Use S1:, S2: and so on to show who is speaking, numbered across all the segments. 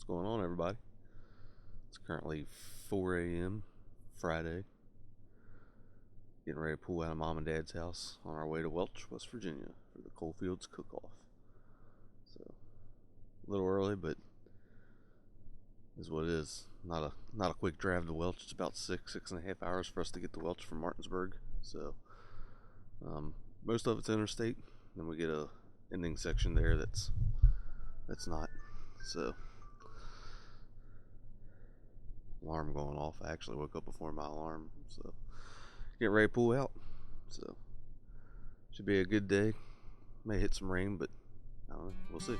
S1: What's going on, everybody? It's currently 4 a.m. Friday. Getting ready to pull out of Mom and Dad's house on our way to Welch, West Virginia for the Coalfields Cookoff. So, a little early, but is what it is. Not a quick drive to Welch. It's about 6.5 hours for us to get to Welch from Martinsburg. So, most of it's interstate. Then we get a ending section there that's not. So, alarm going off. I actually woke up before my alarm, so getting ready to pull out. So should be a good day. May hit some rain, but I don't know. We'll see.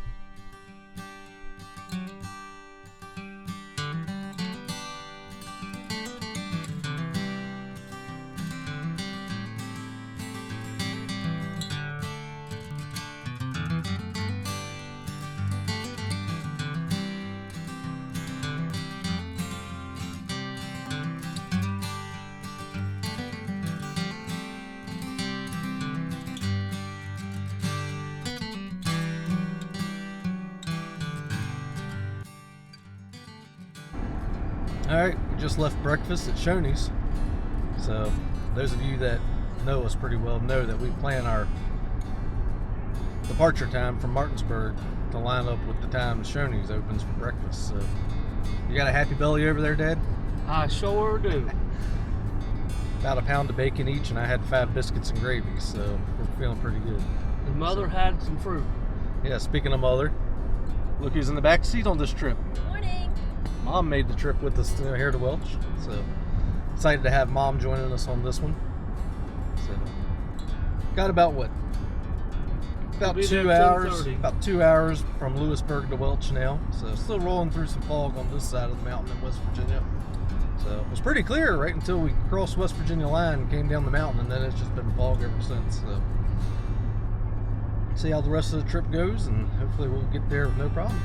S2: Alright, we just left breakfast at Shoney's. So, those of you that know us pretty well know that we plan our departure time from Martinsburg to line up with the time Shoney's opens for breakfast. So, you got a happy belly over there, Dad?
S3: I sure do.
S2: About a pound of bacon each, and I had 5 biscuits and gravy, so we're feeling pretty good.
S3: And Mother had some fruit.
S2: Yeah, speaking of Mother, look who's in the back seat on this trip.
S4: Morning.
S2: Mom made the trip with us here to Welch, so excited to have Mom joining us on this one. So got about what? About 2 hours. About 2 hours from Lewisburg to Welch now. So still rolling through some fog on this side of the mountain in West Virginia. So it was pretty clear right until we crossed West Virginia line and came down the mountain, and then it's just been fog ever since. So see how the rest of the trip goes, and hopefully we'll get there with no problem.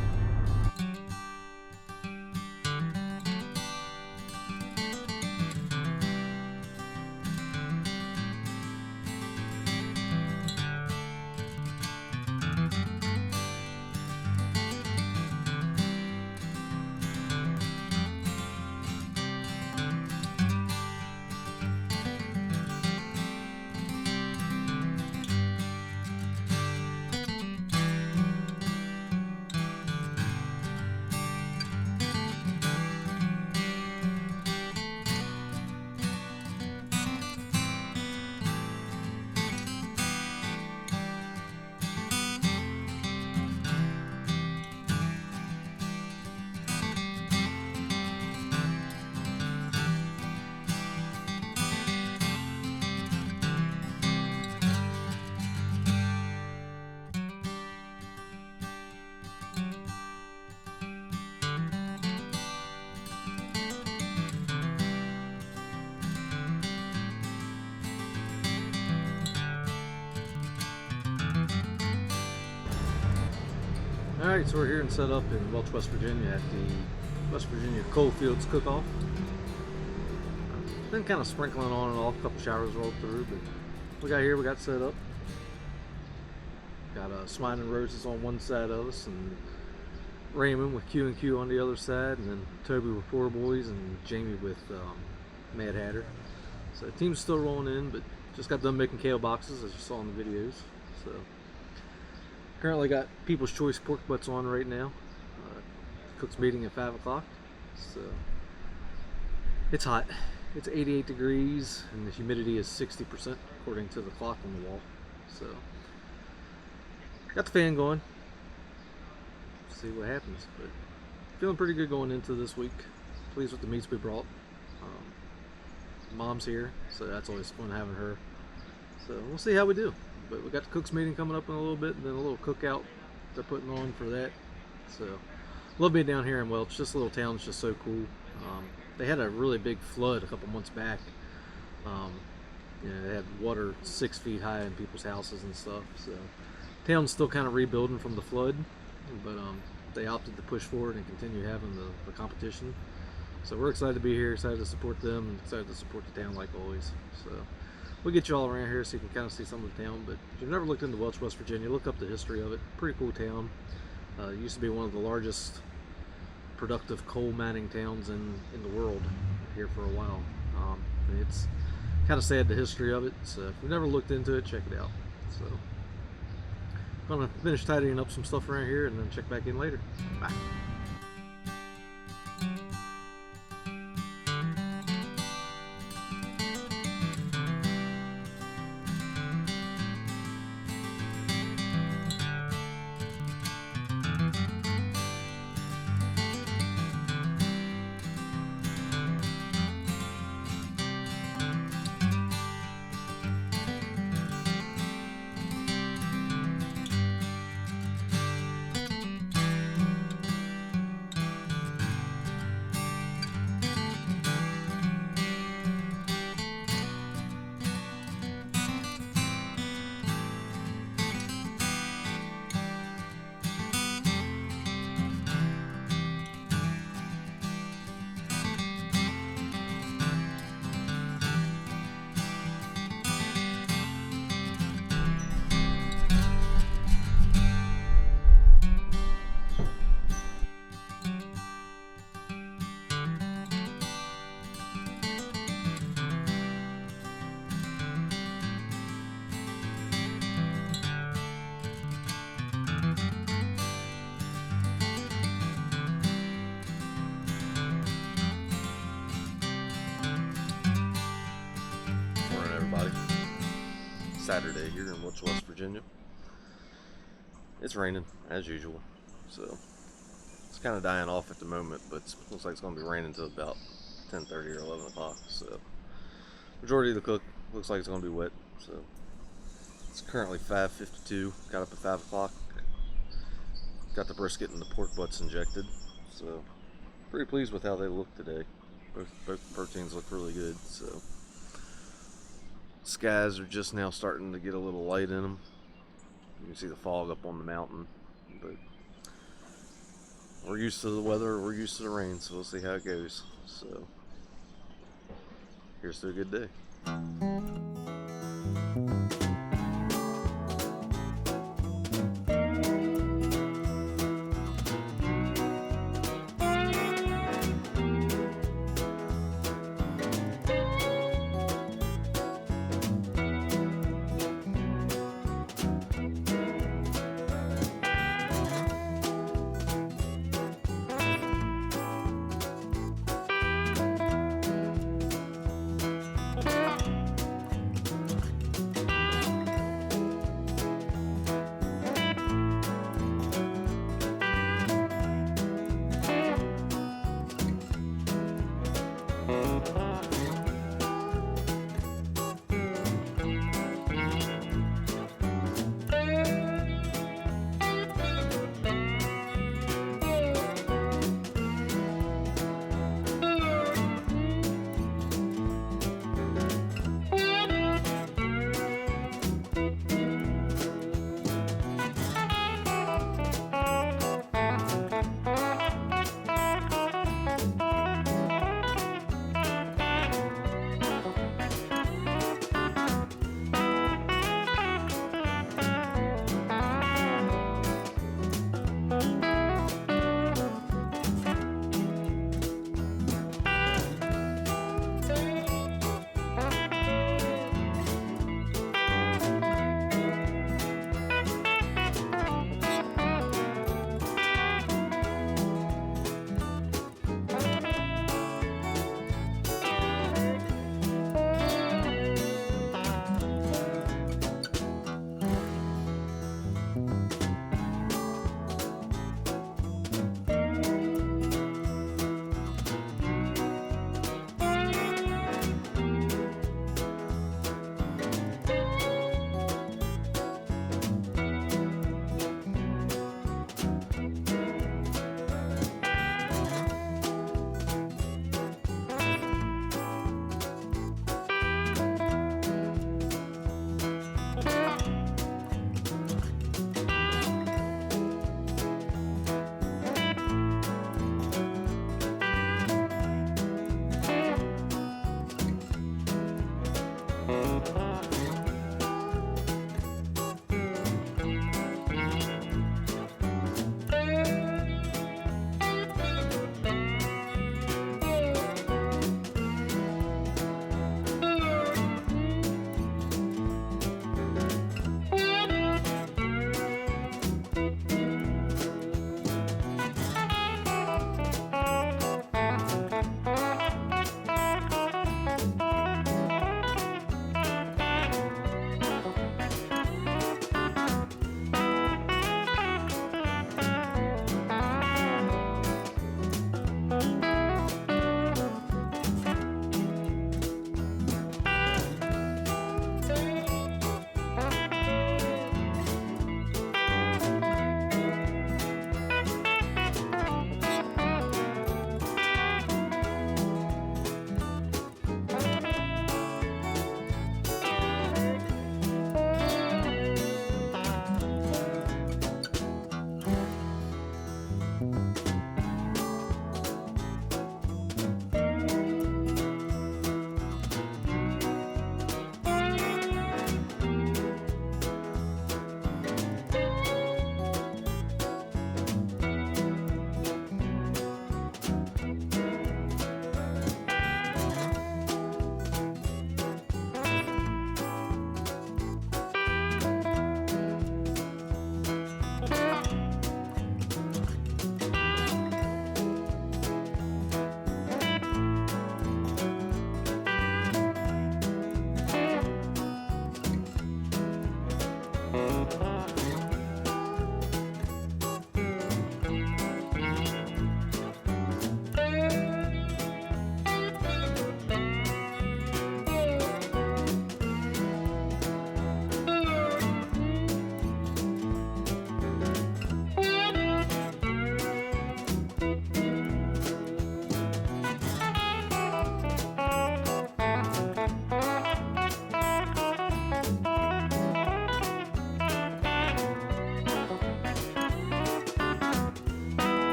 S2: Alright, so we're here and set up in Welch, West Virginia at the West Virginia Coalfields Cookoff. Been kind of sprinkling on and off, a couple showers rolled through, but we got here, we got set up. Got Swine and Roses on one side of us, and Raymond with Q&Q on the other side, and then Toby with Poor Boys, and Jamie with Mad Hatter. So the team's still rolling in, but just got done making kale boxes, as you saw in the videos. So currently got People's Choice pork butts on right now. Cook's meeting at 5 o'clock. So it's hot. It's 88 degrees and the humidity is 60% according to the clock on the wall. So got the fan going. See what happens. But feeling pretty good going into this week. Pleased with the meats we brought. Mom's here, so that's always fun having her. So we'll see how we do. But we got the Cook's meeting coming up in a little bit, and then a little cookout they're putting on for that. So love being down here in Welch. This little town's just so cool. They had a really big flood a couple months back. You know, they had water 6 feet high in people's houses and stuff. So town's still kind of rebuilding from the flood, but they opted to push forward and continue having the competition. So we're excited to be here, excited to support them, and excited to support the town like always. So we'll get you all around here so you can kind of see some of the town. But if you've never looked into Welch, West Virginia, look up the history of it. Pretty cool town. It used to be one of the largest productive coal mining towns in the world here for a while. It's kind of sad, the history of it. So if you've never looked into it, check it out. So I'm gonna finish tidying up some stuff around here and then check back in later. Bye.
S1: Saturday here in Welch, West Virginia. It's raining as usual, so it's kind of dying off at the moment, but it looks like it's going to be raining until about 10:30 or 11 o'clock. So majority of the cook looks like it's going to be wet. So it's currently 5:52. Got up at 5 o'clock. Got the brisket and the pork butts injected. So pretty pleased with how they look today. Both proteins look really good. So skies are just now starting to get a little light in them. You can see the fog up on the mountain, but we're used to the weather, we're used to the rain, so we'll see how it goes. So here's to a good day.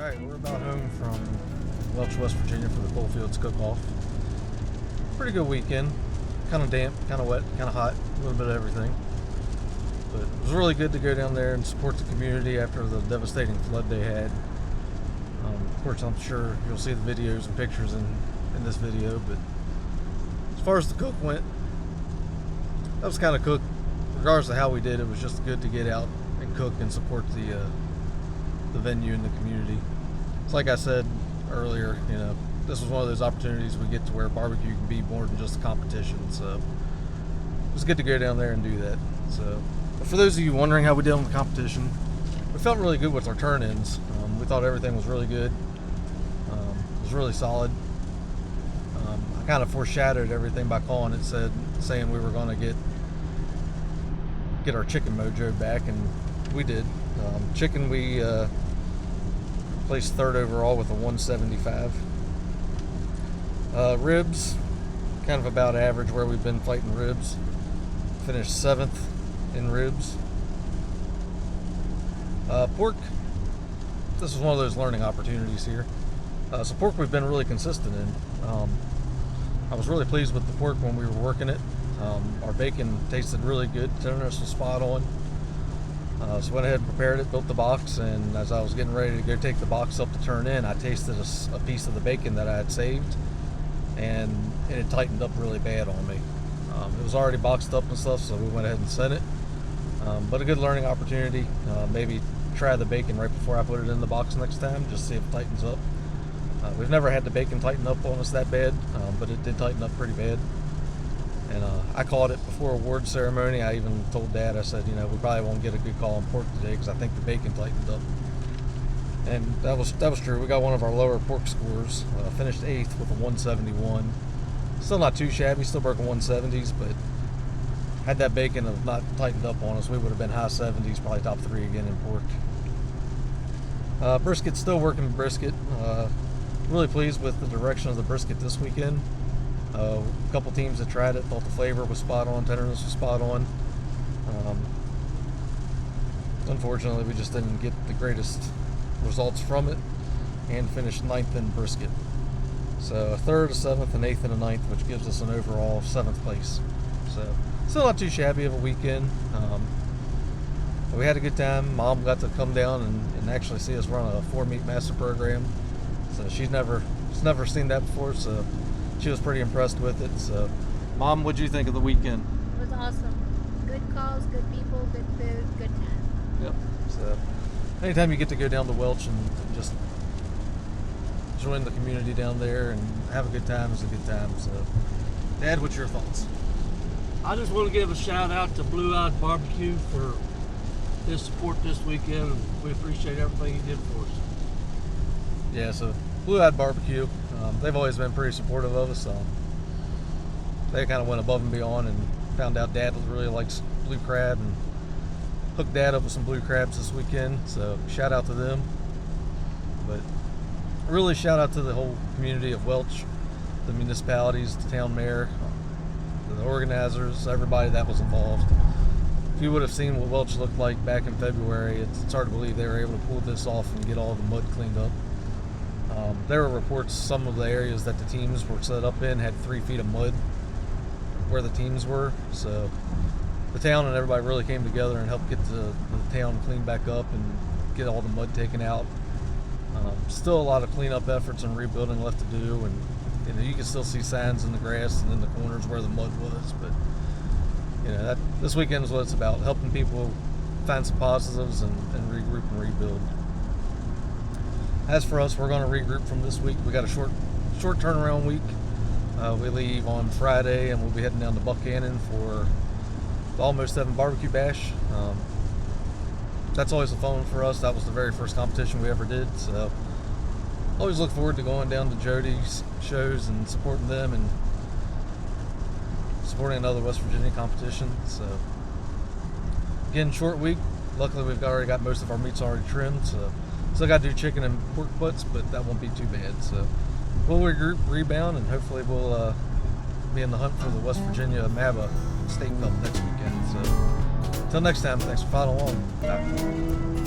S2: Alright, we're about home from Welch, West Virginia for the Coalfields Cookoff. Pretty good weekend. Kind of damp, kind of wet, kind of hot, a little bit of everything. But it was really good to go down there and support the community after the devastating flood they had. Of course, I'm sure you'll see the videos and pictures in this video, but as far as the cook went, that was kind of cook. Regardless of how we did, it was just good to get out and cook and support the venue and the community. It's like I said earlier, this was one of those opportunities we get to where barbecue can be more than just a competition. So it was good to go down there and do that. So, but for those of you wondering how we did on the competition, we felt really good with our turn-ins. We thought everything was really good. It was really solid. I kind of foreshadowed everything by calling it, saying we were going to get our chicken mojo back, and we did. Chicken, we placed third overall with a 175. Ribs, kind of about average where we've been fighting ribs. Finished 7th in ribs. Pork, this was one of those learning opportunities here. So pork we've been really consistent in. I was really pleased with the pork when we were working it. Our bacon tasted really good, tenderness was spot on. So went ahead and prepared it, built the box, and as I was getting ready to go take the box up to turn in, I tasted a piece of the bacon that I had saved, and it tightened up really bad on me. It was already boxed up and stuff, so we went ahead and sent it. But a good learning opportunity. Maybe try the bacon right before I put it in the box next time, just see if it tightens up. We've never had the bacon tighten up on us that bad, but it did tighten up pretty bad. And I called it before award ceremony. I even told Dad, I said, we probably won't get a good call on pork today because I think the bacon tightened up. And that was true. We got one of our lower pork scores. Finished 8th with a 171. Still not too shabby, still broken 170s, but had that bacon have not tightened up on us, we would have been high 70s, probably top 3 again in pork. Brisket, still working brisket. Really pleased with the direction of the brisket this weekend. A couple teams that tried it thought the flavor was spot on, tenderness was spot on. Unfortunately, we just didn't get the greatest results from it and finished 9th in brisket. So a 3rd, a 7th, an 8th, and a 9th, which gives us an overall 7th place. So still not too shabby of a weekend. We had a good time. Mom got to come down and actually see us run a 4-meat master program. So she's never seen that before, so she was pretty impressed with it. So, Mom, what'd you think of the weekend?
S4: It was awesome. Good calls, good people, good food, good time.
S2: Yep. So, anytime you get to go down to Welch and just join the community down there and have a good time is a good time. So, Dad, what's your thoughts?
S3: I just want to give a shout out to Blue Eyed Barbecue for his support this weekend. We appreciate everything he did for us.
S2: Yeah, so Blue Eyed Barbecue, they've always been pretty supportive of us. They kind of went above and beyond and found out Dad really likes blue crab and hooked Dad up with some blue crabs this weekend. So shout out to them. But really shout out to the whole community of Welch, the municipalities, the town mayor, the organizers, everybody that was involved. If you would have seen what Welch looked like back in February, it's hard to believe they were able to pull this off and get all the mud cleaned up. There were reports some of the areas that the teams were set up in had 3 feet of mud where the teams were. So the town and everybody really came together and helped get the town cleaned back up and get all the mud taken out. Still a lot of cleanup efforts and rebuilding left to do, and you can still see signs in the grass and in the corners where the mud was. But this weekend is what it's about, helping people find some positives and regroup and rebuild. As for us, we're going to regroup from this week. We got a short turnaround week. We leave on Friday, and we'll be heading down to Buchanan for the Almost 7 Barbecue Bash. That's always a fun one for us. That was the very first competition we ever did. So always look forward to going down to Jody's shows and supporting them and supporting another West Virginia competition. So again, short week. Luckily, we've already got most of our meats already trimmed. So still got to do chicken and pork butts, but that won't be too bad. So we'll regroup, rebound, and hopefully we'll be in the hunt for the West Virginia MABA State Cup next weekend. So until next time, thanks for following along. Bye.